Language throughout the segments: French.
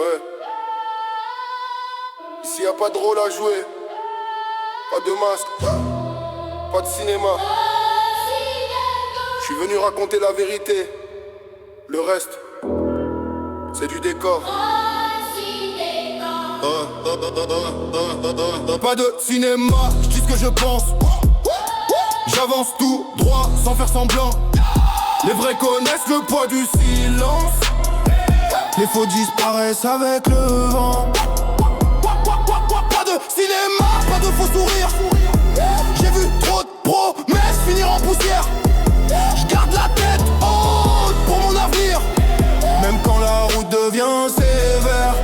Ouais. Ici y a pas de rôle à jouer. Pas de masque. Pas de cinéma. Je suis venu raconter la vérité. Le reste, c'est du décor. Pas de cinéma, je dis ce que je pense. J'avance tout droit sans faire semblant. Les vrais connaissent le poids du silence. Les faux disparaissent avec le vent. Pas de cinéma, pas de faux sourires. J'ai vu trop de promesses finir en poussière. Je garde la tête haute pour mon avenir. Même quand la route devient sévère.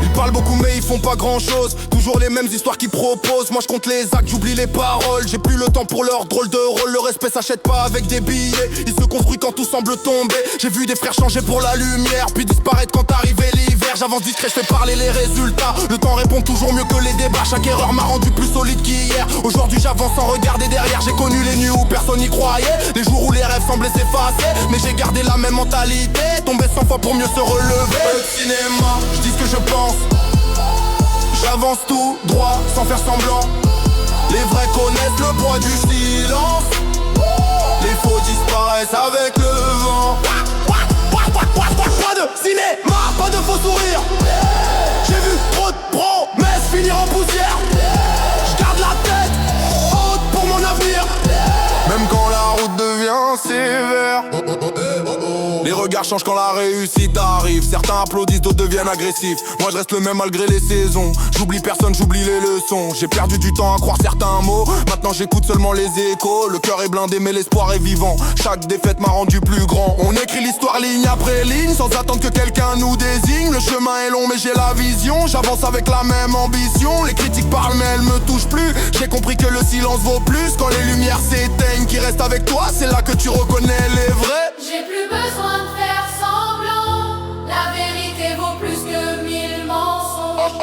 Ils parlent beaucoup mais ils font pas grand chose. Toujours les mêmes histoires qu'ils proposent. Moi je compte les actes, j'oublie les paroles. J'ai plus le temps pour leur drôle de rôle. Le respect s'achète pas avec des billets. Il se construit quand tout semble tomber. J'ai vu des frères changer pour la lumière, puis disparaître quand arrivait l'hiver. J'avance discret, je fais parler les résultats. Le temps répond toujours mieux que les débats. Chaque erreur m'a rendu plus solide qu'hier. Aujourd'hui j'avance sans regarder derrière. J'ai connu les nuits où personne n'y croyait. Les jours où les rêves semblaient s'effacer. Mais j'ai gardé la même mentalité. Tomber 100 fois pour mieux se relever. Le cinéma, je dis ce que je pense. J'avance tout droit sans faire semblant. Les vrais connaissent le poids du silence. Les faux disparaissent avec le vent. Pas de cinéma, pas de faux sourires. J'ai vu trop de promesses finir en poussière. Je garde la tête haute pour mon avenir. Même quand la route devient sévère. Les regards changent quand la réussite arrive. Certains applaudissent, d'autres deviennent agressifs. Moi je reste le même malgré les saisons. J'oublie personne, j'oublie les leçons. J'ai perdu du temps à croire certains mots. Maintenant j'écoute seulement les échos. Le cœur est blindé mais l'espoir est vivant. Chaque défaite m'a rendu plus grand. On écrit l'histoire ligne après ligne, sans attendre que quelqu'un nous désigne. Le chemin est long mais j'ai la vision. J'avance avec la même ambition. Les critiques parlent mais elles me touchent plus. J'ai compris que le silence vaut plus. Quand les lumières s'éteignent, qui reste avec toi, c'est là que tu reconnais les vrais. J'ai plus besoin de faire semblant. La vérité vaut plus que 1000 mensonges.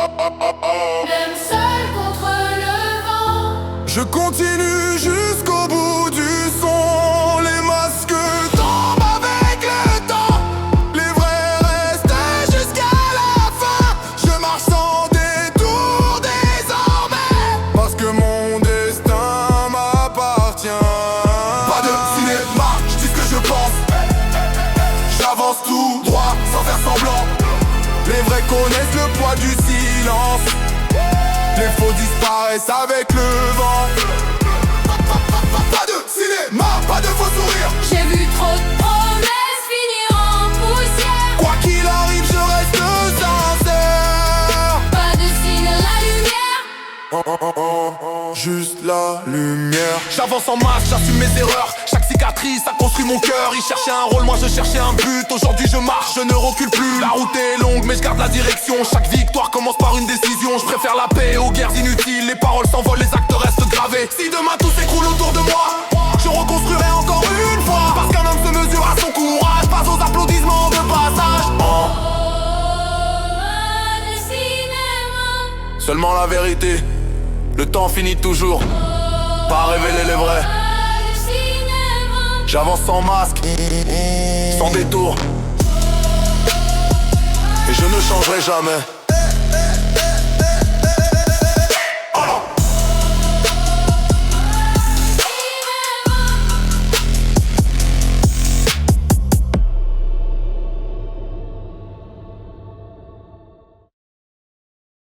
Même seul contre le vent. Je continue jusqu'au bout du son. Les masques tombent avec le temps. Les vrais restent jusqu'à la fin. Je marche sans détour désormais. Parce que mon destin m'appartient. Pas de cinéma, je dis ce que je pense. J'avance tout droit sans faire semblant. Les vrais connaissent le poids du silence. Les faux disparaissent avec le vent. Pas de cinéma, pas de faux sourires. J'ai vu trop de promesses finir en poussière. Quoi qu'il arrive, je reste sincère. Pas de signe, la lumière. Juste la lumière. J'avance en masse, j'assume mes erreurs. Chaque cicatrice, ça construit mon cœur. Il cherchait un rôle, moi je cherchais un but. Aujourd'hui je marche, je ne recule plus. La route est longue, mais je garde la direction. Chaque victoire commence par une décision. Je préfère la paix aux guerres inutiles. Les paroles s'envolent, les actes restent gravés. Si demain tout s'écroule autour de moi, je reconstruirai encore une fois. Parce qu'un homme se mesure à son courage, pas aux applaudissements de passage. Pas de cinéma. Seulement la vérité. Le temps finit toujours par révéler les vrais. Pas de cinéma. J'avance sans masque, sans détour. Et je ne changerai jamais.